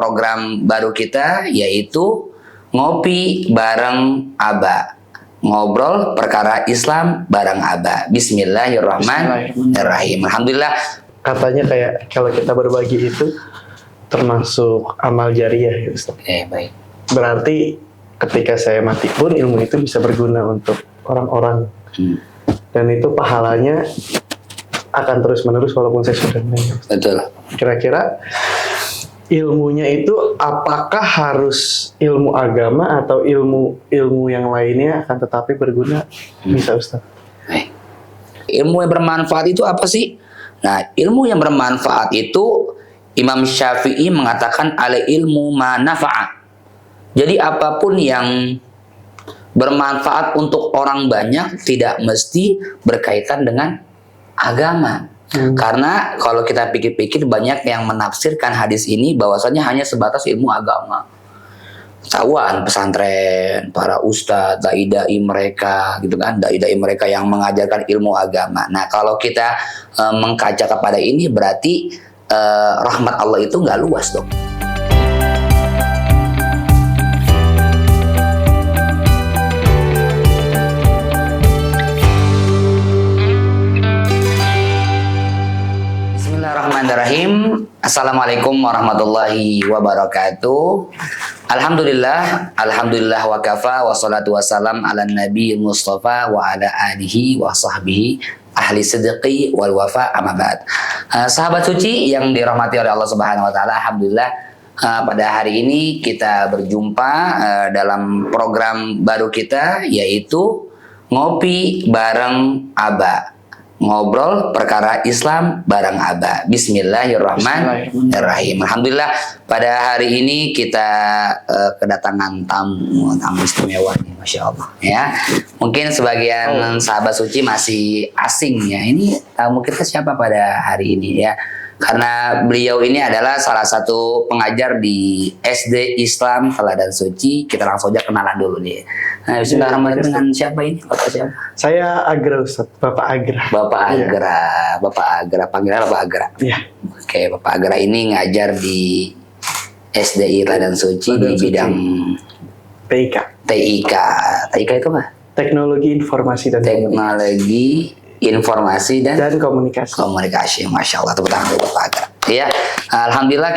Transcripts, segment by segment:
program baru kita, yaitu Ngopi Bareng Aba. Ngobrol perkara Islam bareng Aba. Bismillahirrahmanirrahim. Alhamdulillah. Katanya kayak kalau kita berbagi itu termasuk amal jariah ya Ustaz. Baik. Berarti ketika saya mati pun ilmu itu bisa berguna untuk orang-orang. Dan itu pahalanya akan terus-menerus walaupun saya sudah meninggal. Betul. Kira-kira ilmunya itu apakah harus ilmu agama atau ilmu yang lainnya akan tetapi berguna? Bisa Ustaz. Ilmu yang bermanfaat itu apa sih? Nah, ilmu yang bermanfaat itu Imam Syafi'i mengatakan al ilmu ma nafa'a. Jadi apapun yang bermanfaat untuk orang banyak tidak mesti berkaitan dengan agama. Karena kalau kita pikir-pikir banyak yang menafsirkan hadis ini bahwasanya hanya sebatas ilmu agama. Tawan pesantren, para ustadz, dai-dai mereka gitu kan, dai-dai mereka yang mengajarkan ilmu agama. Nah, kalau kita mengkaca kepada ini berarti rahmat Allah itu nggak luas dong. Bismillahirrahmanirrahim. Assalamualaikum warahmatullahi wabarakatuh. Alhamdulillah wa kafa wa salatu wassalam ala nabi Mustafa wa ala alihi wa sahbihi ahli sidqi wal wafa amma ba'd. Sahabat suci yang dirahmati oleh Allah Subhanahu wa taala, alhamdulillah pada hari ini kita berjumpa dalam program baru kita, yaitu Ngopi Bareng Aba. Ngobrol perkara Islam bareng Aba. Bismillahirrahmanirrahim. Alhamdulillah pada hari ini kita kedatangan tamu istimewa nih, Masya Allah ya. Mungkin sebagian sahabat suci masih asing ya, ini tamu kita siapa pada hari ini ya. Karena beliau ini adalah salah satu pengajar di SD Islam Teladan Suci. Kita langsung aja kenalan dulu nih. Nah, bismillahirrahmanirrahim. Dengan siapa ini? Bapak siapa? Saya Agra Ustaz, Bapak Agra. Bapak Agra, Bapak Agra, panggilan Bapak Agra. Iya. Oke, Bapak Agra ini ngajar di SDI Teladan Suci di bidang TIK. TIK. TIK itu apa? Teknologi Informasi dan Informasi dan Komunikasi. Masya Allah, tepuk tangan buat Pak Agra. Ya, alhamdulillah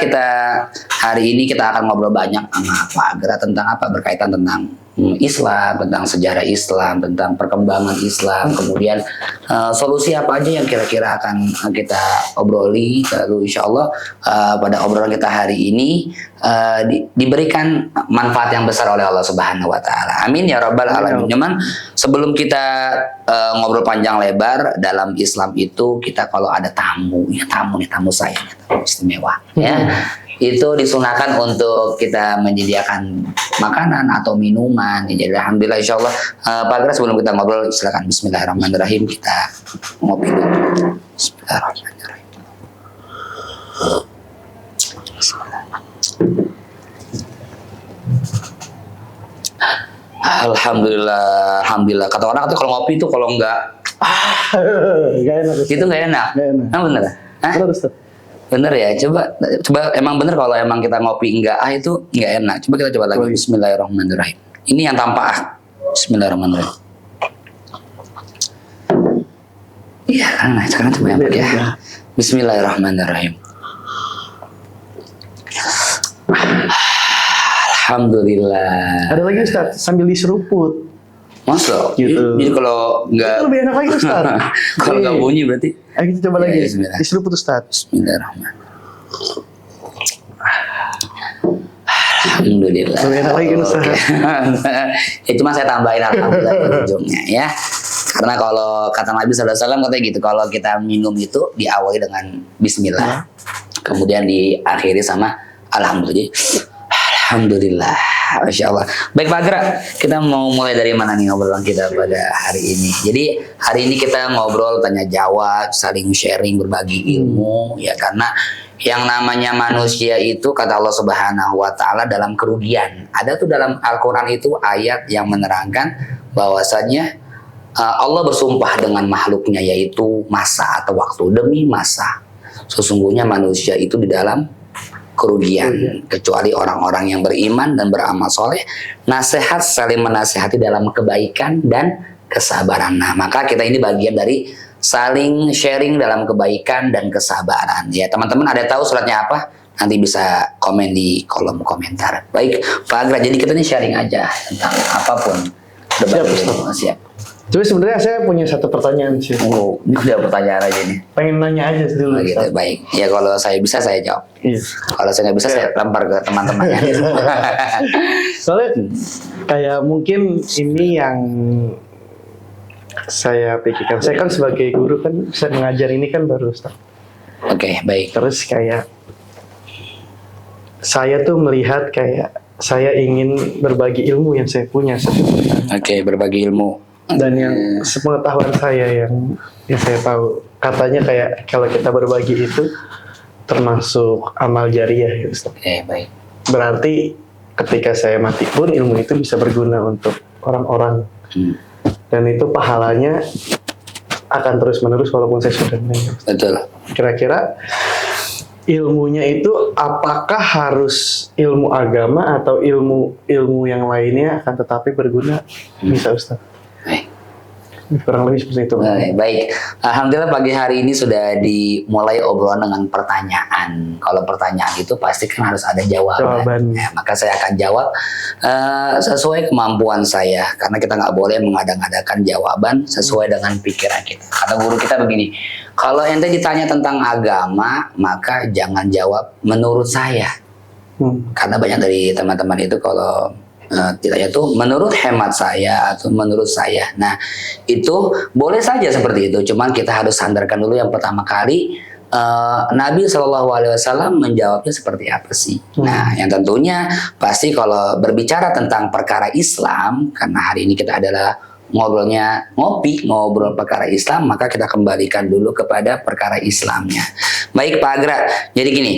hari ini kita akan ngobrol banyak sama Pak Agra tentang apa, berkaitan tentang Islam, tentang sejarah Islam, tentang perkembangan Islam, kemudian solusi apa aja yang kira-kira akan kita obroli. Lalu insya Allah pada obrolan kita hari ini diberikan manfaat yang besar oleh Allah Subhanahu Wa Taala. Amin ya Rabbal Alamin. Cuman sebelum kita ngobrol panjang lebar dalam Islam itu, kita kalau ada tamu saya, tamu istimewa, ya. Itu disunahkan untuk kita menyediakan makanan atau minuman. Jadi alhamdulillah insya Allah. Pak Agra, sebelum kita ngobrol silakan bismillahirrahmanirrahim, kita ngopi dulu. Bismillahirrahmanirrahim. Alhamdulillah. Kata orang tuh kalau ngopi itu kalau enggak enak. Itu enggak enak. Nah, bener? Bener Ustaz. Bener ya, coba emang bener kalau emang kita ngopi enggak itu enggak enak. Coba kita coba lagi. Bismillahirrahmanirrahim. Ini yang tanpa Bismillahirrahmanirrahim. Iya kan, sekarang coba yang pakai ya. Bismillahirrahmanirrahim. Alhamdulillah. Ada lagi Ustaz, sambil diseruput. Masa? Gitu. Jadi kalau enggak, itu lebih enak lagi Ustaz. Kalau enggak bunyi berarti. Ayo kita coba lagi. Diseruput Ustaz. Bismillahirrahmanirrahim. Alhamdulillah. Lebih enak lagi Ustaz. Ya cuma saya tambahin alhamdulillah di ujungnya ya. Karena kalau kata Nabi SAW katanya gitu, kalau kita minum itu diawali dengan Bismillah, kemudian diakhiri sama Alhamdulillah. Alhamdulillah, Masya Allah. Baik Pak Agra, kita mau mulai dari mana nih ngobrolan kita pada hari ini? Jadi hari ini kita ngobrol, tanya jawab, saling sharing, berbagi ilmu, ya karena yang namanya manusia itu kata Allah Subhanahu Wa Taala dalam kerugian. Ada tuh dalam Al-Quran itu ayat yang menerangkan bahwasannya Allah bersumpah dengan makhluknya, yaitu masa atau waktu, demi masa. Sesungguhnya manusia itu di dalam kerugian kecuali orang-orang yang beriman dan beramal soleh. Nasihat saling menasihati dalam kebaikan dan kesabaran. Nah, maka kita ini bagian dari saling sharing dalam kebaikan dan kesabaran. Ya, teman-teman ada tahu suratnya apa? Nanti bisa komen di kolom komentar. Baik, Pak Agra, jadi kita ini sharing aja tentang apapun. Siap, Ustaz. Siap. Tapi sebenarnya saya punya satu pertanyaan sih. Oh, ini udah pertanyaan aja nih. Pengen nanya aja dulu. Oh, gitu. Ustaz. Baik. Ya kalau saya bisa saya jawab. Iya. Kalau saya nggak bisa saya lempar ke teman-temannya. Soalnya kayak mungkin ini yang saya pikirkan. Saya kan sebagai guru kan saya mengajar ini kan baru Ustaz. Oke, baik. Terus kayak saya tuh melihat kayak saya ingin berbagi ilmu yang saya punya sebetulnya. Oke, berbagi ilmu. Dan yang sepengetahuan saya yang saya tahu katanya kayak kalau kita berbagi itu termasuk amal jariah ya Ustaz. Oke, baik. Berarti ketika saya mati pun ilmu itu bisa berguna untuk orang-orang. Dan itu pahalanya akan terus menerus walaupun saya sudah meninggal. Betul. Kira-kira ilmunya itu apakah harus ilmu agama atau ilmu yang lainnya akan tetapi berguna? Bisa Ustaz? Baik. Kurang lebih seperti itu. Baik, alhamdulillah pagi hari ini sudah dimulai obrolan dengan pertanyaan. Kalau pertanyaan itu pasti kan harus ada jawaban. Ya, maka saya akan jawab sesuai kemampuan saya, karena kita nggak boleh mengadang-adakan jawaban sesuai dengan pikiran kita. Kata guru kita begini, kalau ente ditanya tentang agama, maka jangan jawab menurut saya. Karena banyak dari teman-teman itu kalau ditanya tuh menurut hemat saya atau menurut saya. Nah, itu boleh saja seperti itu. Cuman kita harus sandarkan dulu yang pertama kali Nabi SAW menjawabnya seperti apa sih. Nah, yang tentunya pasti kalau berbicara tentang perkara Islam, karena hari ini kita adalah ngobrol perkara Islam, maka kita kembalikan dulu kepada perkara Islamnya. Baik Pak Agra, jadi gini,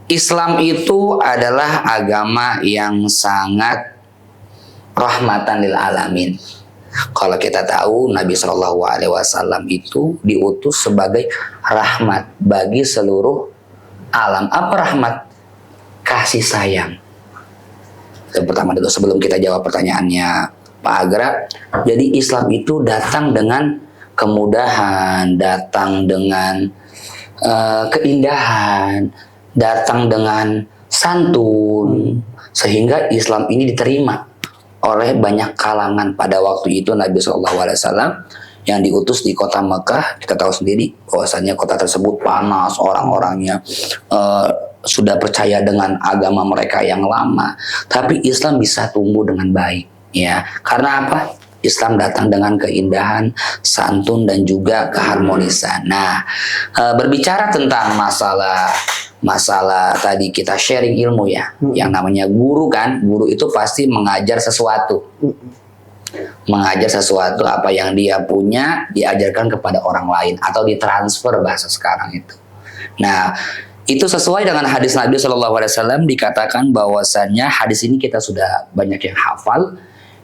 Islam itu adalah agama yang sangat rahmatan lil alamin. Kalau kita tahu Nabi SAW itu diutus sebagai rahmat bagi seluruh alam. Apa rahmat? Kasih sayang. Yang pertama dulu sebelum kita jawab pertanyaannya Pak Agra. Jadi Islam itu datang dengan kemudahan, datang dengan keindahan, datang dengan santun, sehingga Islam ini diterima oleh banyak kalangan. Pada waktu itu Nabi SAW yang diutus di kota Mekah, kita tahu sendiri bahwasanya kota tersebut panas, orang-orangnya sudah percaya dengan agama mereka yang lama, tapi Islam bisa tumbuh dengan baik, ya. Karena apa? Islam datang dengan keindahan, santun, dan juga keharmonisan. Nah, berbicara tentang masalah tadi kita sharing ilmu ya, yang namanya guru kan, guru itu pasti mengajar sesuatu, apa yang dia punya diajarkan kepada orang lain atau ditransfer bahasa sekarang itu. Nah, itu sesuai dengan hadis Nabi SAW, dikatakan bahwasannya hadis ini kita sudah banyak yang hafal.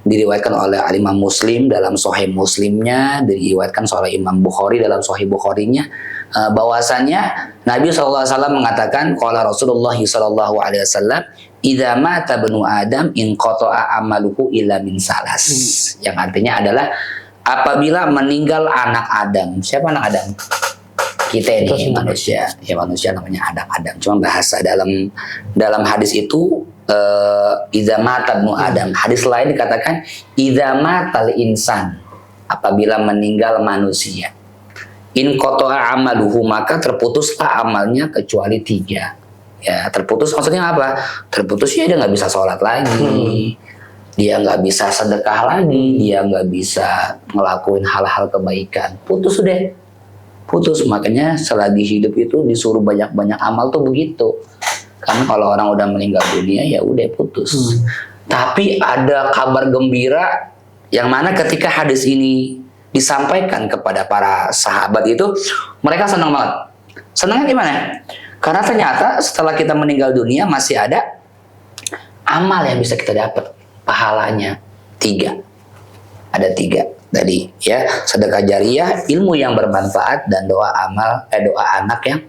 Diriwayatkan oleh Imam Muslim dalam Sahih Muslimnya, diriwayatkan oleh Imam Bukhari dalam Sahih Bukharinya, bahwasannya Nabi SAW mengatakan, qala Rasulullah SAW, idza mata banu Adam in qata'a amaluhu illa min salas. Yang artinya adalah apabila meninggal anak Adam. Siapa anak Adam? Kita ini manusia. Ya, manusia namanya Adam. Cuma bahasa dalam hadis itu idza mata banu Adam. Hadis lain dikatakan idza matal insan, apabila meninggal manusia. In qata'a amaluhu, maka terputuslah amalnya kecuali 3. Ya, terputus maksudnya apa? Terputus ya dia nggak bisa sholat lagi, dia nggak bisa sedekah lagi, dia nggak bisa ngelakuin hal-hal kebaikan. Putus deh. Putus. Makanya selagi hidup itu disuruh banyak-banyak amal tuh begitu. Karena kalau orang udah meninggal dunia ya udah putus. Tapi ada kabar gembira yang mana ketika hadis ini disampaikan kepada para sahabat itu, mereka senang banget. Senangnya gimana? Karena ternyata setelah kita meninggal dunia masih ada amal yang bisa kita dapat pahalanya. 3. Ada 3 tadi ya, sedekah jariah, ilmu yang bermanfaat, dan doa anak yang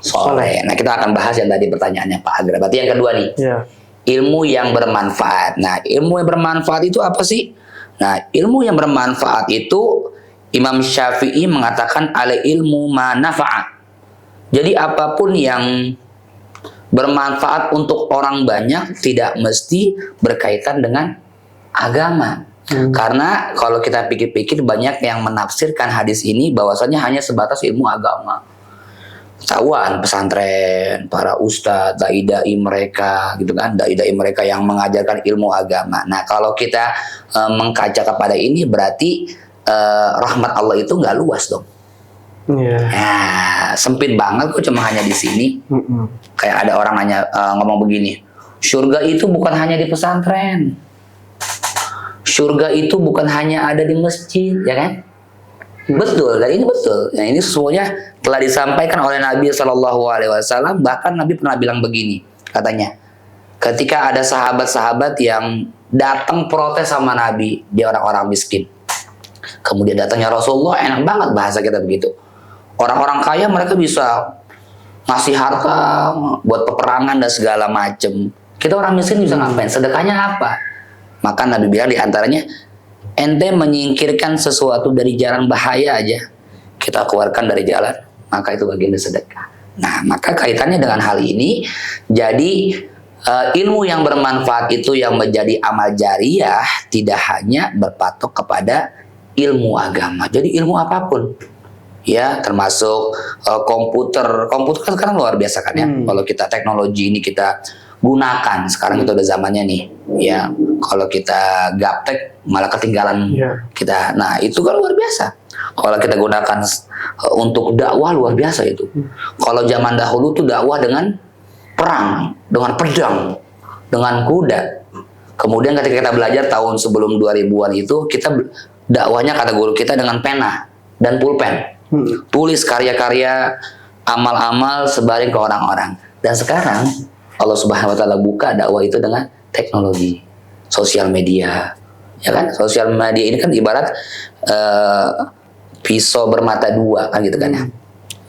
soleh. Nah, kita akan bahas yang tadi pertanyaannya Pak Agra. Berarti yang kedua nih, Ya. ilmu yang bermanfaat. Nah, ilmu yang bermanfaat itu apa sih? Nah, ilmu yang bermanfaat itu Imam Syafi'i mengatakan al ilmu ma nafa'a. Jadi apapun yang bermanfaat untuk orang banyak tidak mesti berkaitan dengan agama. Karena kalau kita pikir-pikir banyak yang menafsirkan hadis ini bahwasanya hanya sebatas ilmu agama. Tawan pesantren, para ustadz, dai-dai mereka gitu kan, dai-dai mereka yang mengajarkan ilmu agama. Nah, kalau kita mengkaca kepada ini berarti rahmat Allah itu nggak luas dong. Iya. Nah, sempit banget kok cuma hanya di sini. Kayak ada orang nanya ngomong begini, surga itu bukan hanya di pesantren. Surga itu bukan hanya ada di masjid, ya kan? Betul, dan ini betul. Nah, ini semuanya telah disampaikan oleh Nabi Shallallahu Alaihi Wasallam. Bahkan Nabi pernah bilang begini, katanya, ketika ada sahabat-sahabat yang datang protes sama Nabi, dia orang-orang miskin. Kemudian datangnya Rasulullah, enak banget bahasa kita begitu. Orang-orang kaya mereka bisa ngasih harta buat peperangan dan segala macem. Kita orang miskin bisa ngapain? Sedekahnya apa? Maka Nabi bilang diantaranya, ente menyingkirkan sesuatu dari jalan bahaya aja, kita keluarkan dari jalan, maka itu bagian dari sedekah. Nah, maka kaitannya dengan hal ini, jadi ilmu yang bermanfaat itu yang menjadi amal jariah tidak hanya berpatok kepada ilmu agama. Jadi ilmu apapun, ya termasuk komputer kan sekarang luar biasa kan ya. Kalau kita teknologi ini kita gunakan, sekarang itu udah zamannya nih, ya. Kalau kita gaptek malah ketinggalan kita. Nah, itu kan luar biasa. Kalau kita gunakan untuk dakwah luar biasa itu. Kalau zaman dahulu tuh dakwah dengan perang, dengan pedang, dengan kuda. Kemudian ketika kita belajar tahun sebelum 2000-an itu, kita dakwahnya kata guru kita dengan pena dan pulpen. Tulis karya-karya, amal-amal sebaring ke orang-orang. Dan sekarang Allah Subhanahu wa taala buka dakwah itu dengan teknologi, sosial media. Ya kan? Sosial media ini kan ibarat pisau bermata dua kan gitu kan ya.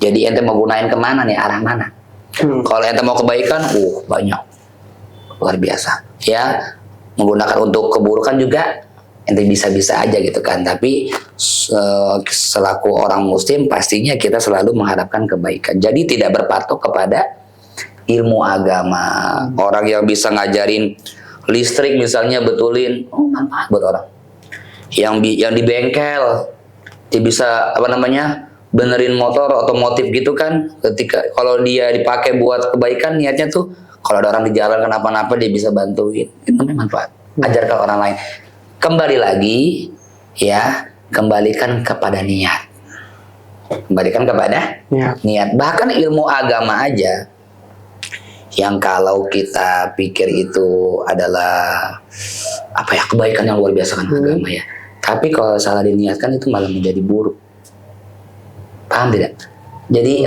Jadi ente mau gunain kemana nih, arah mana? Kalau ente mau kebaikan, banyak, luar biasa. Ya, menggunakan untuk keburukan juga ente bisa-bisa aja gitu kan. Tapi selaku orang muslim pastinya kita selalu mengharapkan kebaikan. Jadi tidak berpatok kepada ilmu agama. Orang yang bisa ngajarin listrik misalnya betulin, manfaat buat orang. Yang di bengkel dia bisa benerin motor otomotif gitu kan. Ketika kalau dia dipakai buat kebaikan, niatnya tuh kalau ada orang di jalan kenapa-napa dia bisa bantuin. Itu namanya manfaat. Ajarkan orang lain. Kembali lagi ya, kembalikan kepada niat. Kembalikan kepada niat. Bahkan ilmu agama aja yang kalau kita pikir itu adalah kebaikan yang luar biasa kan agama ya. Tapi kalau salah diniatkan itu malah menjadi buruk. Paham tidak? Jadi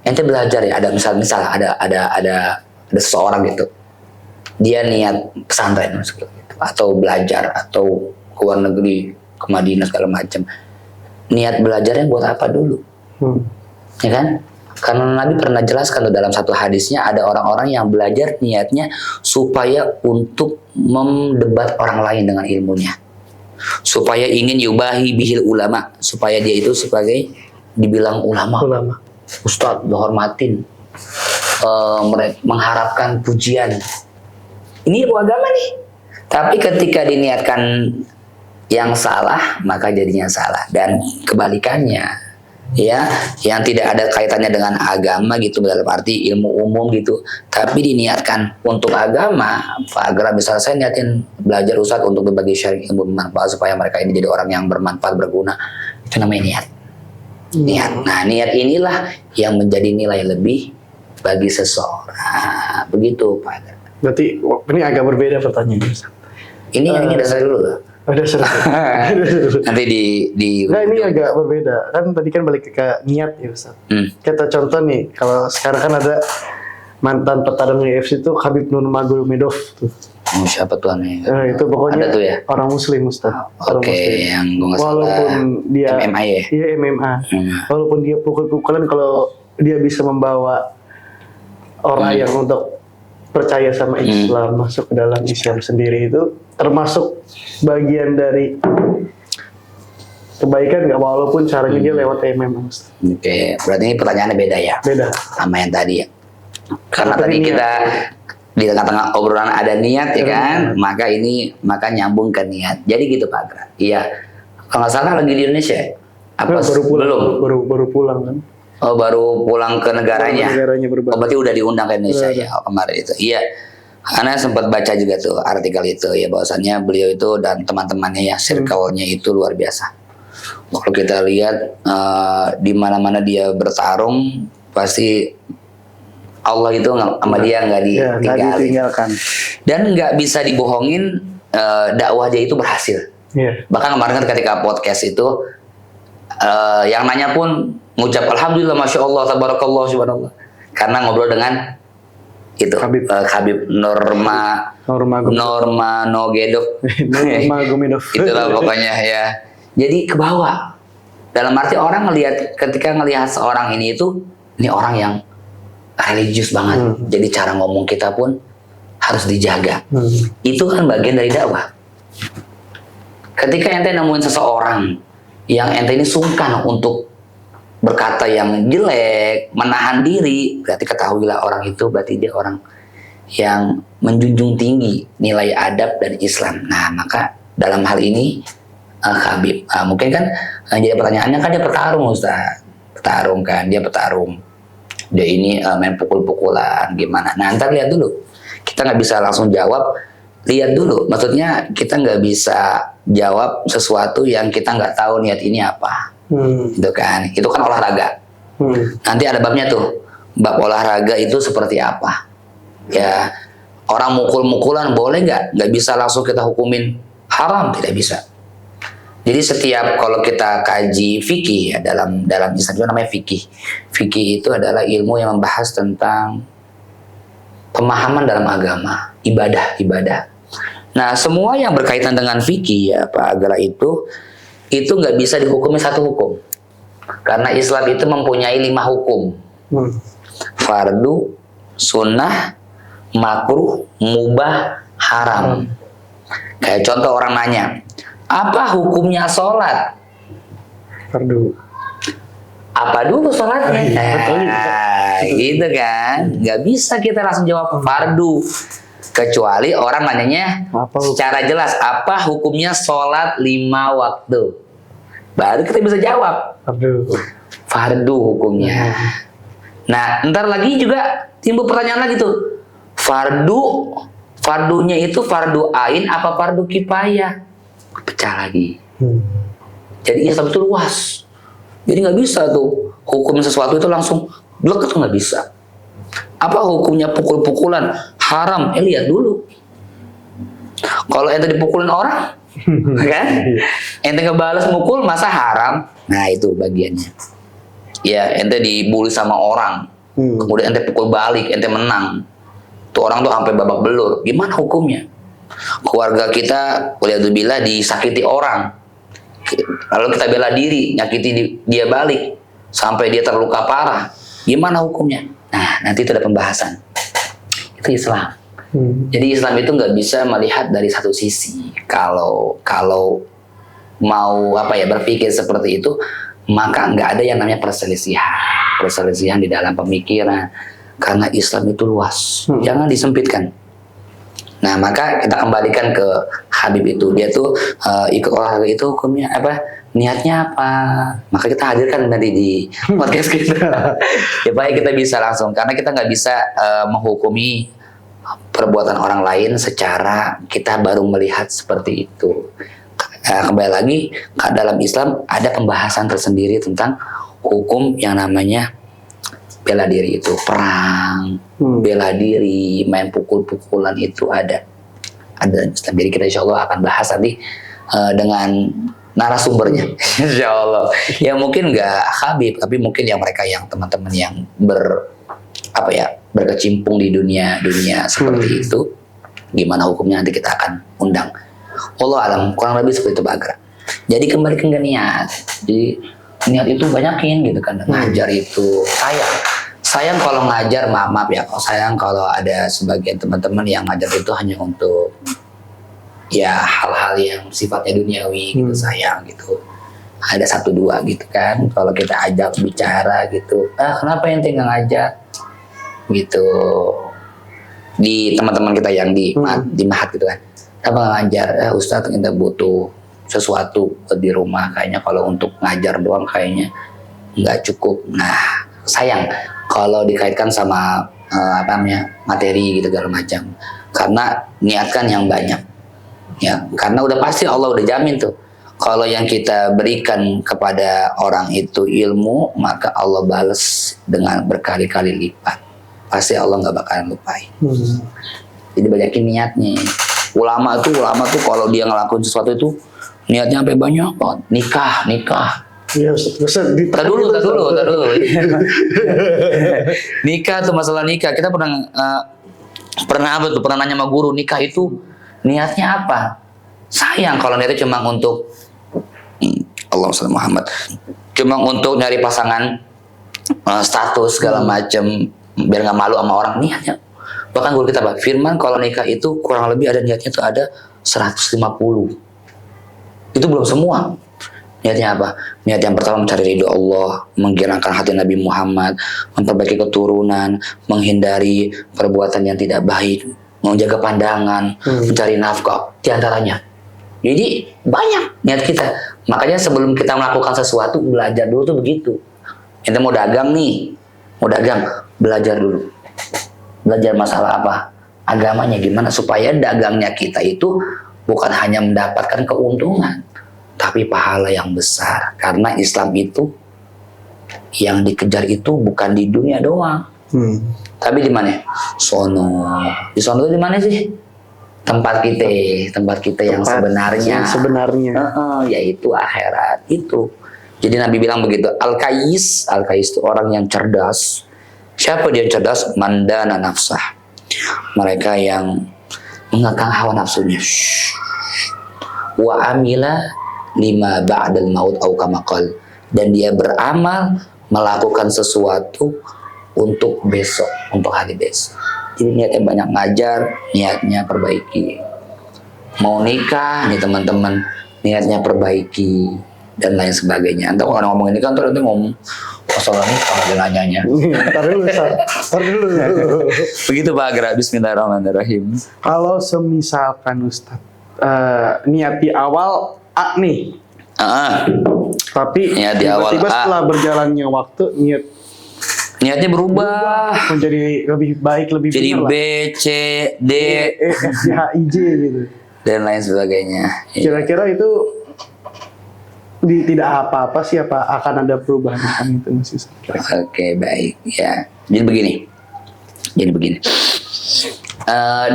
ente belajar ya, ada misal ada seseorang gitu. Dia niat pesantren atau belajar atau ke luar negeri, ke Madinah segala macam. Niat belajarnya buat apa dulu? Ya kan? Karena Nabi pernah jelaskan dalam satu hadisnya, ada orang-orang yang belajar niatnya supaya untuk mendebat orang lain dengan ilmunya, supaya ingin yubahi bihil ulama, supaya dia itu sebagai dibilang ulama. Ustadz dihormatin, mengharapkan pujian. Ini ilmu agama nih. Tapi ketika diniatkan yang salah, maka jadinya salah. Dan kebalikannya, ya, yang tidak ada kaitannya dengan agama gitu, dalam arti ilmu umum gitu, tapi diniatkan untuk agama. Pak Agra misalnya, saya niatin belajar Ustadz untuk berbagi sharing ilmu bermanfaat supaya mereka ini jadi orang yang bermanfaat, berguna. Itu namanya niat. Nah, niat inilah yang menjadi nilai lebih bagi seseorang. Begitu Pak Agra. Berarti ini agak berbeda pertanyaannya. Ini yang dasar dulu loh. Nanti di Nah, ini agak berbeda. Kan tadi kan balik ke niat ya Ustaz. Kita contoh nih, kalau sekarang kan ada mantan petarung UFC itu Khabib Nurmagomedov tuh. Siapa tuh aneh? Itu pokoknya ada tuh ya? orang muslim Ustaz. Yang gue nggak salah walaupun dia MMA ya? Iya MMA. Walaupun dia pukul-pukulan, kalau dia bisa membawa orang yang untuk percaya sama Islam masuk ke dalam Islam sendiri, itu termasuk bagian dari kebaikan nggak, walaupun caranya dia lewat MM? Oke, berarti ini pertanyaannya beda ya? Beda. Sama yang tadi ya. Karena Apa tadi niat? kita di tengah-tengah obrolan ada niat ya kan, maka nyambung ke niat. Jadi gitu Pak Agra. Iya, kalau nggak salah lagi di Indonesia. Apa Baru pulang, belum? baru pulang kan? Oh, baru pulang ke negaranya. Negaranya Oh, berbeda. berarti udah diundang ke Indonesia Udah. ya kemarin itu. Iya. Karena sempat baca juga tuh artikel itu ya, bahwasannya beliau itu dan teman-temannya ya, circle-nya itu luar biasa. Kalau kita lihat di mana-mana dia bertarung, pasti Allah itu sama dia nggak Ya, nggak ditinggalin. ditinggalkan. Dan nggak bisa dibohongin, dakwah dia itu berhasil. Iya. Bahkan kemarin kan ketika podcast itu, yang nanya pun ngucap Alhamdulillah, Masya Allah, Tabarakallah, Subhanallah. Karena ngobrol dengan itu Habib Norma Nogedov. Magomedov. Itulah pokoknya ya. Jadi ke bawah. Dalam arti orang ketika ngelihat seorang ini orang yang religius banget. Jadi cara ngomong kita pun harus dijaga. Itu kan bagian dari dakwah. Ketika ente nemuin seseorang yang ente ini sungkan untuk berkata yang jelek, menahan diri, berarti ketahuilah orang itu berarti dia orang yang menjunjung tinggi nilai adab dan Islam. Nah, maka dalam hal ini Habib, mungkin kan jadi pertanyaannya kan dia bertarung Ustaz, dia bertarung, dia ini main pukul-pukulan gimana. Nah, ntar lihat dulu, kita nggak bisa langsung jawab, lihat dulu, maksudnya kita nggak bisa jawab sesuatu yang kita nggak tahu niat ini apa. Itu kan olahraga. Nanti ada babnya tuh, bab olahraga itu seperti apa ya. Orang mukul-mukulan boleh nggak? Nggak bisa langsung kita hukumin haram, tidak bisa. Jadi setiap kalau kita kaji fikih ya, dalam Islam itu namanya fikih. Fikih itu adalah ilmu yang membahas tentang pemahaman dalam agama, ibadah. Nah, semua yang berkaitan dengan fikih ya Pak Agra itu nggak bisa dihukumi satu hukum. Karena Islam itu mempunyai 5 hukum. Fardu, sunnah, makruh, mubah, haram. Kayak contoh orang nanya, apa hukumnya sholat? Fardu. Apa dulu sholatnya? Betul. Gitu kan. Nggak bisa kita langsung jawab fardu. Kecuali orang nanyanya secara jelas, apa hukumnya sholat 5 waktu? Baru kita bisa jawab. Fardu hukumnya. Nah, ntar lagi juga timbul pertanyaan lagi tuh. Fardunya itu fardu ain apa fardu kifayah? Pecah lagi. Jadi Islam itu luas. Jadi nggak bisa tuh hukum sesuatu itu langsung blek, itu nggak bisa. Apa hukumnya pukul-pukulan? Haram. Lihat dulu. Kalau ente dipukulin orang, kan? Ente ngebales mukul, masa haram? Nah, itu bagiannya. Ya, ente dibully sama orang, kemudian ente pukul balik, ente menang. Tuh orang tuh sampai babak belur. Gimana hukumnya? Keluarga kita, waliyadzubillah, disakiti orang. Lalu kita bela diri, nyakiti dia balik, sampai dia terluka parah. Gimana hukumnya? Nah, nanti itu ada pembahasan. Itu Islam. Jadi Islam itu nggak bisa melihat dari satu sisi. Kalau mau berpikir seperti itu, maka nggak ada yang namanya perselisihan di dalam pemikiran. Karena Islam itu luas, jangan disempitkan. Nah, maka kita kembalikan ke Habib itu. Dia tuh ikut olahraga itu hukumnya apa? Niatnya apa? Maka kita hadirkan nanti di podcast kita. Ya, baik, kita bisa langsung. Karena kita nggak bisa menghukumi perbuatan orang lain secara kita baru melihat seperti itu. Kembali lagi, dalam Islam ada pembahasan tersendiri tentang hukum yang namanya bela diri, itu perang, bela diri, main pukul-pukulan, itu ada Islam. Jadi kita insya Allah akan bahas nanti dengan narasumbernya, insya Allah. Ya mungkin nggak Habib, tapi mungkin yang mereka yang teman-teman yang berkecimpung di dunia seperti itu. Gimana hukumnya nanti kita akan undang. Allah alam, kurang lebih seperti itu Pak Agra. Jadi kembali ke niat. Jadi niat itu banyakin gitu kan. Ngajar itu sayang kalau ngajar, maaf ya, sayang kalau ada sebagian teman-teman yang ngajar itu hanya untuk ya hal-hal yang sifatnya duniawi gitu, sayang gitu. Ada 1-2 gitu kan, kalau kita ajak bicara gitu, kenapa ente nggak ngajak gitu, di teman-teman kita yang di Mahat gitu kan, kenapa nggak ngajar? Ustadz kita butuh sesuatu di rumah, kayaknya kalau untuk ngajar doang kayaknya nggak cukup. Nah sayang kalau dikaitkan sama materi gitu segala macam, karena niatkan yang banyak ya, karena udah pasti Allah udah jamin tuh, kalau yang kita berikan kepada orang itu ilmu, maka Allah balas dengan berkali-kali lipat, pasti Allah nggak bakalan lupain. Jadi banyakin niatnya. Ulama tuh kalau dia ngelakuin sesuatu itu niatnya sampai banyak banget. Nikah. Iya, Ustaz. Tar dulu. Nikah tuh, masalah nikah. Kita pernah nanya sama guru, nikah itu niatnya apa? Sayang kalau niatnya cuma untuk Allahumma shalli Muhammad, cuma untuk nyari pasangan, status segala macam, biar nggak malu sama orang. Niatnya, bahkan guru kita firman kalau nikah itu kurang lebih ada niatnya tuh ada 150. Itu belum semua. Niatnya apa? Niat yang pertama mencari ridho Allah, menggirangkan hati Nabi Muhammad, memperbaiki keturunan, menghindari perbuatan yang tidak baik, menjaga pandangan, mencari nafkah, diantaranya. Jadi banyak niat kita. Makanya sebelum kita melakukan sesuatu, belajar dulu tuh begitu. Kita mau dagang nih, belajar dulu. Belajar masalah apa? Agamanya gimana, supaya dagangnya kita itu bukan hanya mendapatkan keuntungan, tapi pahala yang besar. Karena Islam itu yang dikejar itu bukan di dunia doang, tapi di mana? Di sono itu di mana sih? Tempat kita yang sebenarnya. Yaitu akhirat itu. Jadi Nabi bilang begitu. Al-Kais itu orang yang cerdas. Siapa dia cerdas? Mandana nafsah. Mereka yang mengekang hawa nafsunya. Wa amila lima ba'dal maut au kama qal, dan dia beramal melakukan sesuatu untuk besok, untuk hari besok. Jadi niatnya banyak ngajar, niatnya perbaiki. Mau nikah nih teman-teman, niatnya perbaiki dan lain sebagainya. Entah orang ngomong ini kan terus ngomong masalah nikah ada nanyanya. Tar dulu. Begitu Pak Agra. Bismillahirrahmanirrahim. Kalau semisalkan Ustadz niat di awal A nih, tapi tiba-tiba setelah berjalannya waktu niatnya berubah menjadi lebih baik, lebih jadi B, C, D, E, F, G, H, I, J gitu dan lain sebagainya. Kira-kira itu tidak apa-apa sih, apa akan ada perubahan itu masih? Oke, baik ya. Jadi begini.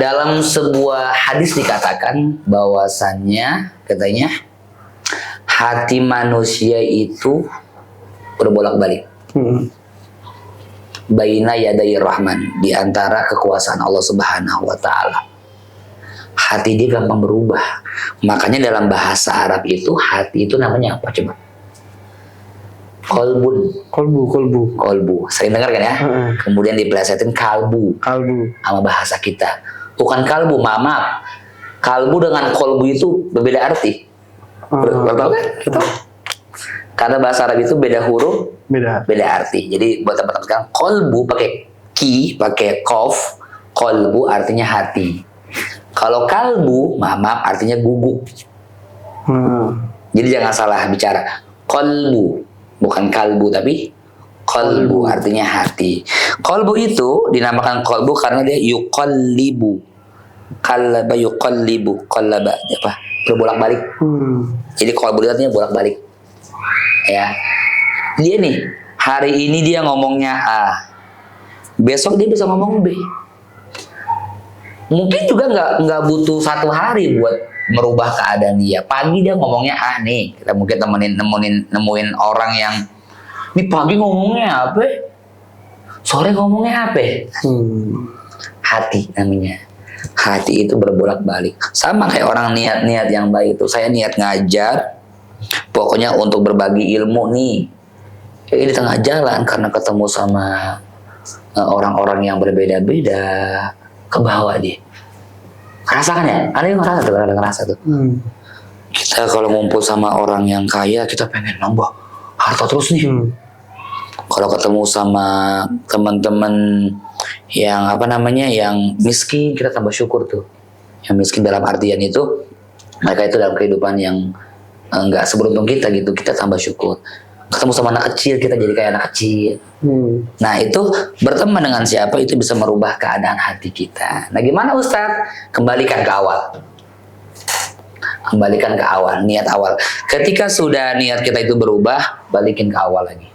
Dalam sebuah hadis dikatakan bahwasannya katanya hati manusia itu berbolak-balik. Baina yaday rahman, di antara kekuasaan Allah Subhanahu wa taala. Hati dia gampang berubah. Makanya dalam bahasa Arab itu hati itu namanya apa coba? Kolbu. Sering dengar kan ya? Kemudian dipelesetin kalbu. Sama bahasa kita. Bukan kalbu, maaf. Kalbu dengan kolbu itu berbeda arti. Betul kan? Karena bahasa Arab itu beda huruf, beda arti. Jadi buat teman-teman sekarang, kolbu pakai ki, pakai kof, kolbu artinya hati. Kalau kalbu, maaf artinya guguk. Jadi jangan salah bicara. Kolbu, bukan kalbu tapi kolbu artinya hati. Kolbu itu dinamakan kolbu karena dia yuqallibu. Qallaba yuqallibu, qallaba apa? Berbolak-balik. Jadi kolbu itu artinya bolak-balik. Ya, dia nih hari ini dia ngomongnya A, besok dia bisa ngomong B. Mungkin juga nggak butuh 1 hari buat merubah keadaan dia. Pagi dia ngomongnya A nih, kita mungkin nemuin orang yang ini pagi ngomongnya apa, sore ngomongnya apa. Hati namanya. Hati itu berbolak-balik. Sama kayak orang niat yang baik itu. Saya niat ngajar, pokoknya untuk berbagi ilmu nih. di tengah jalan karena ketemu sama orang-orang yang berbeda-beda, ke bawah dia. Rasakan ya? Ada yang ngerasa tuh, ada yang ngerasa tuh. Kita kalau ngumpul sama orang yang kaya, kita pengen nambah harta terus nih. Kalau ketemu sama teman-teman yang yang miskin, kita tambah syukur tuh. Yang miskin dalam artian itu, mereka itu dalam kehidupan yang nggak seberuntung kita gitu, kita tambah syukur. Ketemu sama anak kecil, kita jadi kayak anak kecil. Nah itu berteman dengan siapa itu bisa merubah keadaan hati kita. Nah gimana Ustadz? Kembalikan ke awal. Kembalikan ke awal, niat awal. Ketika sudah niat kita itu berubah, balikin ke awal lagi.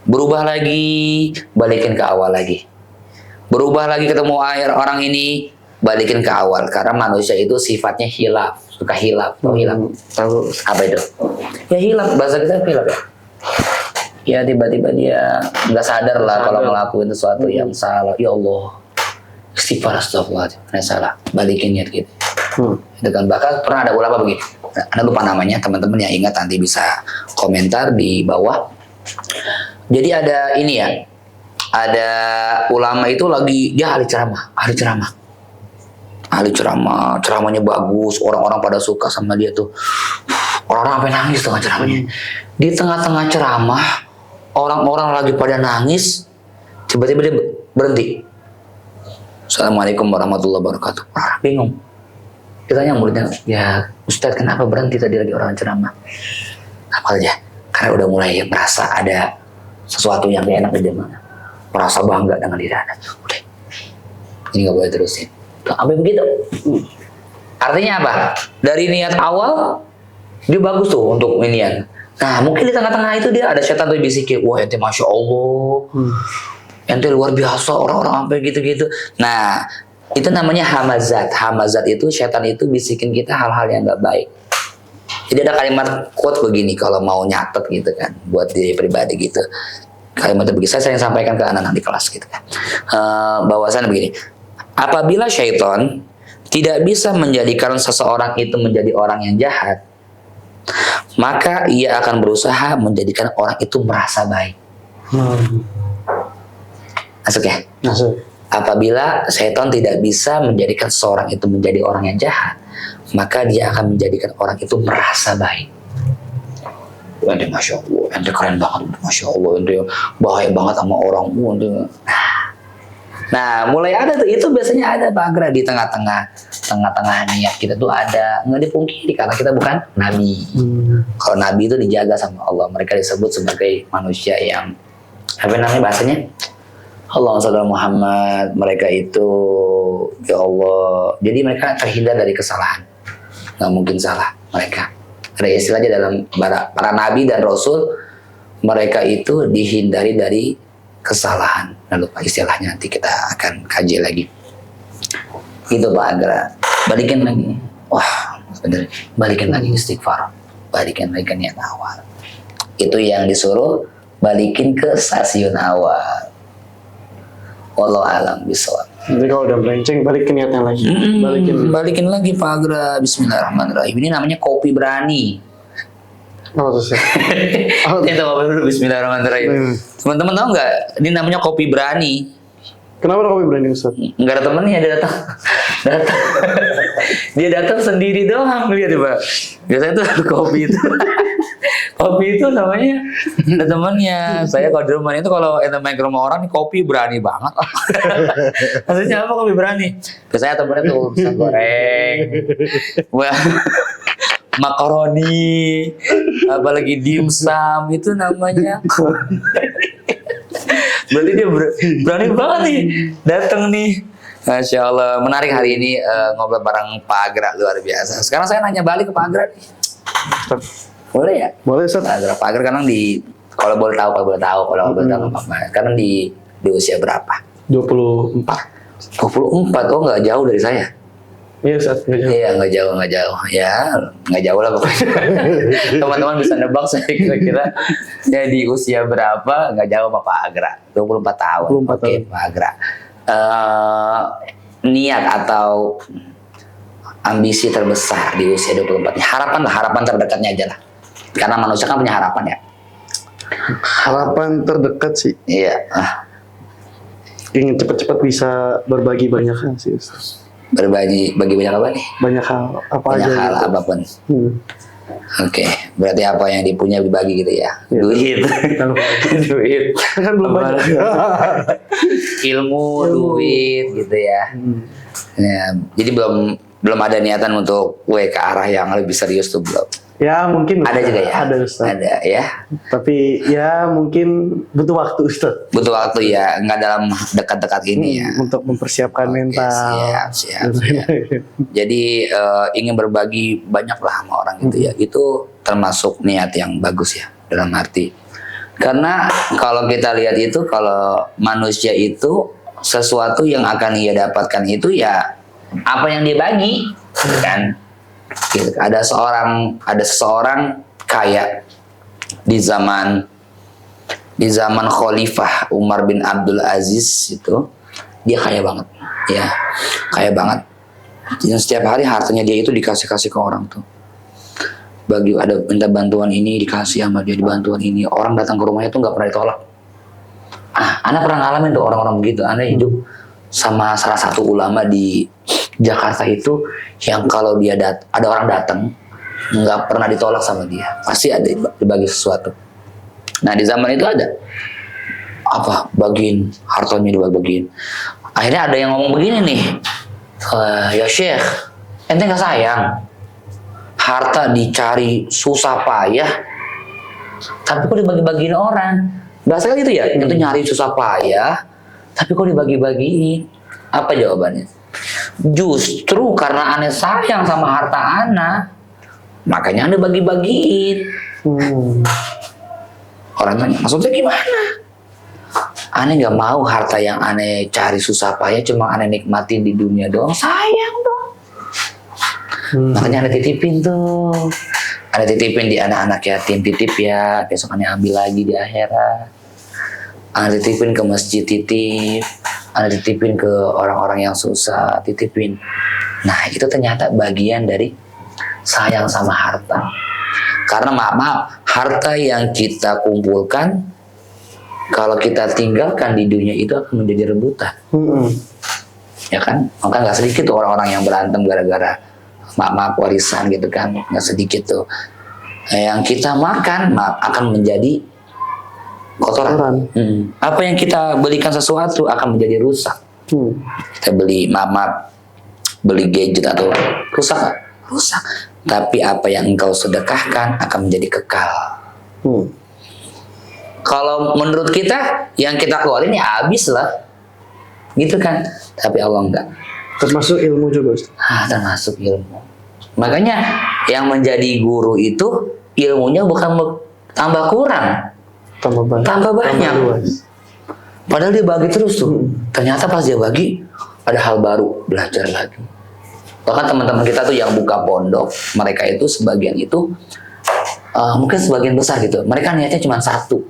Berubah lagi, balikin ke awal lagi. Berubah lagi ketemu orang ini, balikin ke awal. Karena manusia itu sifatnya hilaf, suka hilaf. Tahu hilaf? Tahu apa itu? Ya hilaf, bahasa kita hilaf ya. Ya tiba-tiba dia nggak sadar lah kalau ngelakuin sesuatu yang salah. Ya Allah, istighfar, astagfirullah, ini salah. Balikin niat gitu. Itu kan bahkan pernah ada ulama begini. Anda lupa namanya, teman-teman yang ingat nanti bisa komentar di bawah. Jadi ada ini ya, ada ulama itu lagi dia ahli ceramah, ceramahnya bagus, orang-orang pada suka sama dia tuh. Orang-orang sampai nangis tengah ceramahnya. Di tengah-tengah ceramah, orang-orang lagi pada nangis, tiba-tiba dia berhenti. Assalamualaikum warahmatullahi wabarakatuh. Orang bingung. Ditanya muridnya, ya Ustadz kenapa berhenti tadi lagi orang ceramah? Apa aja? Karena udah mulai merasa ada sesuatu yang gak enak di mana. Merasa bangga dengan diri Anda. Udah, ini gak boleh terusin. Sampai begitu. Artinya apa? Dari niat awal, dia bagus tuh untuk inian. Nah mungkin di tengah-tengah itu dia ada setan tuh bisikin, wah ente Masya Allah. Ente luar biasa, orang-orang sampai gitu-gitu. Nah, itu namanya hamazat. Hamazat itu setan itu bisikin kita hal-hal yang gak baik. Jadi ada kalimat quote begini kalau mau nyatet gitu kan, buat diri pribadi gitu. Kalimat begini saya sering sampaikan ke anak-anak di kelas gitu kan. Bahwasannya begini, apabila syaitan tidak bisa menjadikan seseorang itu menjadi orang yang jahat, maka ia akan berusaha menjadikan orang itu merasa baik. Masuk ya? Masuk. Apabila setan tidak bisa menjadikan seseorang itu menjadi orang yang jahat, maka dia akan menjadikan orang itu merasa baik. Ente Masya Allah, ente keren banget, Masya Allah, ente bahaya banget sama orang. Nah, mulai ada tuh, itu biasanya ada Pak Agra di tengah-tengah niat kita tuh ada, nggak dipungkiri karena kita bukan nabi. Kalau nabi itu dijaga sama Allah, mereka disebut sebagai manusia yang apa namanya bahasanya? Allah SWT Muhammad, mereka itu ya Allah, jadi mereka terhindar dari kesalahan, nggak mungkin salah mereka. Ada istilahnya dalam para nabi dan rasul, mereka itu dihindari dari kesalahan. Nah, lupa istilahnya, nanti kita akan kaji lagi. Itu Pak Agra, balikin lagi. Wah, bener, balikin lagi istighfar, balikin lagi ke niat awal. Itu yang disuruh, balikin ke stasiun awal. Wallahu a'lam bishawab. Jadi kalau udah melenceng, balik ke niatnya lagi. Balikin lagi Pak Agra. Bismillahirrahmanirrahim. Ini namanya kopi berani. Oh, terus ya. Kita ngobrol dulu. Bismillahirrahmanirrahim. Teman-teman tahu nggak? Ini namanya kopi berani. Kenapa kopi berani Ustaz? Nggak ada temennya, dia datang. Dia datang sendiri doang, lihat ya Pak. Biasanya tuh kopi itu. Kopi itu namanya ada temannya. Saya kalau di rumah itu kalau main ke rumah orang nih kopi berani banget. Maksudnya apa kopi berani? Biasanya temennya tuh pisang goreng, makaroni, apalagi dimsum itu namanya. Berarti dia berani banget nih datang nih. Masya Allah, menarik hari ini ngobrol bareng Pak Agra, luar biasa. Sekarang saya nanya balik ke Pak Agra nih. Boleh ya? Boleh Ustaz. Pak Agra kadang kalau boleh tahu apa-apa. Kadang di usia berapa? 24. 24, oh nggak jauh dari saya. Iya Ustaz, nggak jauh. Iya nggak jauh. Ya nggak jauh lah pokoknya. Teman-teman bisa nebak saya kira-kira ya di usia berapa, nggak jauh sama Pak Agra. 24 tahun. 24 tahun. Pak Agra. Niat atau ambisi terbesar di usia 24 ini, harapan terdekatnya aja lah. Karena manusia kan punya harapan ya. Harapan terdekat sih, Iya, ingin cepat-cepat bisa berbagi banyak hal sih Ustaz. bagi banyak apa nih? Banyak hal, apa Banyak aja hal gitu. apapun. Hmm. Oke, berarti apa yang dipunya dibagi gitu ya? Iya. Duit, Kalau duit, kan belum Apa? banyak. ilmu, duit gitu ya. Ya, jadi belum ada niatan untuk ke arah yang lebih serius tuh belum. Ya mungkin Ada juga ya? Ada Ustaz. Ada ya. Tapi ya mungkin butuh waktu Ustaz. Butuh waktu ya, nggak dalam dekat-dekat ini ya. Untuk mempersiapkan Oke, mental. siap. Jadi ingin berbagi banyak lah sama orang gitu ya. Itu termasuk niat yang bagus ya dalam arti. Karena kalau kita lihat itu, kalau manusia itu sesuatu yang akan ia dapatkan itu ya apa yang dia bagi, kan? Gitu. Ada seseorang kaya di zaman Khalifah Umar bin Abdul Aziz itu, dia kaya banget, ya, kaya banget. Dan setiap hari hartanya dia itu dikasih ke orang tuh. Ada minta bantuan ini dikasih sama dia, dibantuan ini. Orang datang ke rumahnya tuh nggak pernah ditolak. Ana pernah ngalamin tuh orang-orang begitu. Ana hidup sama salah satu ulama di Jakarta itu, yang kalau dia ada orang datang nggak pernah ditolak sama dia, pasti ada dibagi sesuatu. Nah di zaman itu ada apa, bagiin hartanya dibagi-bagiin. Akhirnya ada yang ngomong begini nih, ya Syekh, ente nggak sayang harta dicari susah payah, tapi kok dibagi-bagiin orang? Bahasa gitu ya, itu nyari susah payah, tapi kok dibagi-bagiin? Apa jawabannya? Justru karena aneh sayang sama harta ana, makanya aneh bagi-bagiin. Orang tanya, maksudnya gimana? Aneh nggak mau harta yang aneh cari susah payah cuma aneh nikmatin di dunia doang, sayang dong. Makanya aneh titipin tuh, aneh titipin di anak-anak yatim, titip ya, besok aneh ambil lagi di akhirat. Aneh titipin ke masjid, titip. Aneh titipin ke orang-orang yang susah, titipin. Nah itu ternyata bagian dari sayang sama harta. Karena maaf, harta yang kita kumpulkan, kalau kita tinggalkan di dunia itu akan menjadi rebutan. Ya kan? Maka nggak sedikit tuh orang-orang yang berantem gara-gara maaf warisan gitu kan. Nggak sedikit tuh. Yang kita makan akan menjadi kotoran. Apa yang kita belikan sesuatu akan menjadi rusak. Kita beli beli gadget atau rusak. Tapi apa yang engkau sedekahkan akan menjadi kekal. Kalau menurut kita yang kita keluarin ya habis lah, gitu kan? Tapi Allah enggak. Termasuk ilmu juga Ustaz. Termasuk ilmu. Makanya yang menjadi guru itu ilmunya bukan tambah kurang, tambah banyak. Padahal dia bagi terus tuh. Ternyata pas dia bagi, ada hal baru, belajar lagi. Bahkan teman-teman kita tuh yang buka pondok, mereka itu sebagian itu, mungkin sebagian besar gitu, mereka niatnya cuma satu,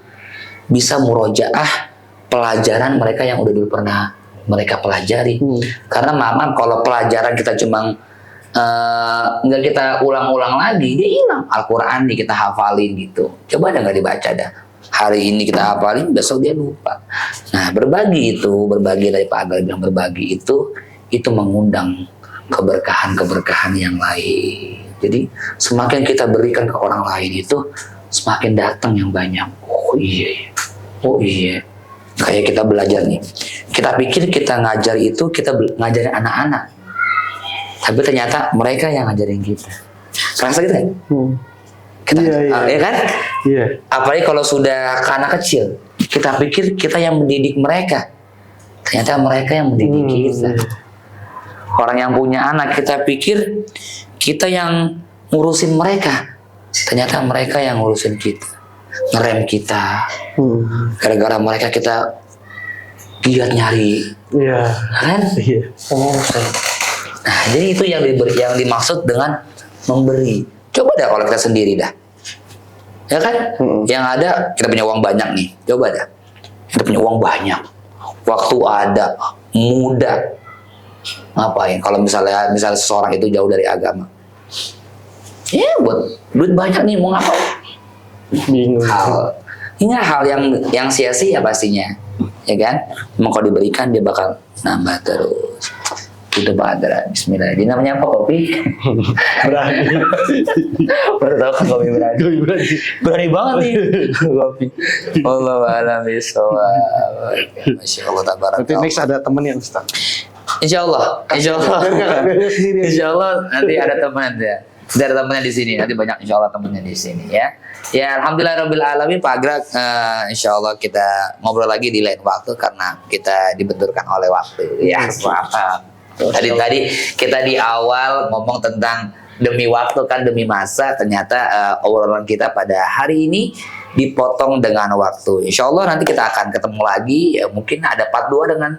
bisa murojaah pelajaran mereka yang udah dulu pernah mereka pelajari. Karena maaf, kalau pelajaran kita cuma nggak kita ulang-ulang lagi, dia hilang. Al-Quran nih kita hafalin gitu, coba ada nggak dibaca dah. Hari ini kita hafalin, besok dia lupa. Nah berbagi dari Pak Agal bilang, berbagi itu mengundang keberkahan yang lain. Jadi semakin kita berikan ke orang lain itu semakin datang yang banyak. Oh iya. Kayak kita belajar nih. Kita pikir kita ngajar itu kita ngajarin anak-anak. Tapi ternyata mereka yang ngajarin kita. Serasa gitu kan? Iya kan? Iya. Apalagi kalau sudah ke anak kecil, kita pikir kita yang mendidik mereka. Ternyata mereka yang mendidik kita. Orang yang punya anak, kita pikir kita yang ngurusin mereka. Ternyata mereka yang ngurusin kita, ngerem kita. Gara-gara mereka kita giat nyari. Iya. Kan? Iya. Nah, jadi itu yang dimaksud dengan memberi. Coba dah kalau kita sendiri dah. Ya kan? Yang ada, kita punya uang banyak nih. Coba dah. Kita punya uang banyak. Waktu ada, muda. Ngapain? Kalau misalnya seseorang itu jauh dari agama. Ya buat duit banyak nih, mau ngapain? Bingung. Ini hal yang sia-sia pastinya, ya kan? Memang kalau diberikan dia bakal nambah terus. Itu Pak Adra, Bismillah. Ini namanya apa kopi? Berani. Baru tahu kan kopi berani. Gue berani. Berani banget nih kopi. Wallahu a'lam bishawab. Masya Allah Nanti tabarakallah. next ada temen yang Ustaz. Insya Allah, Insya Allah nanti ada teman ya. Nanti ada temannya di sini, nanti banyak Insya Allah temannya di sini ya. Ya Alhamdulillahirabbil alamin Pak Agrak, Insya Allah kita ngobrol lagi di lain waktu karena kita dibenturkan oleh waktu. Ya, maaf. Tadi kita di awal ngomong tentang demi waktu kan demi masa, ternyata obrolan kita pada hari ini dipotong dengan waktu. Insya Allah nanti kita akan ketemu lagi, ya mungkin ada part 2 dengan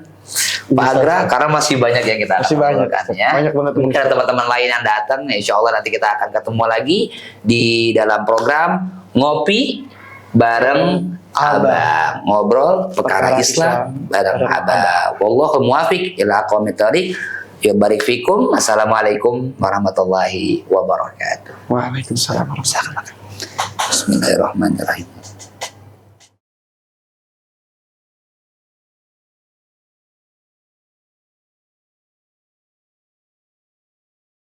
Pak Agra karena masih banyak yang kita Masih banyak, ya. banyak banget. Mungkin ada teman-teman lain yang datang. Insya Allah nanti kita akan ketemu lagi di dalam program Ngopi bareng Abang, ngobrol perkara Islam bareng Abang. Wallahu muwaffiq ila aqwamit thoriq. Ya barik fikum. Assalamualaikum warahmatullahi wabarakatuh. Waalaikumsalam warahmatullahi wabarakatuh. Bismillahirrahmanirrahim.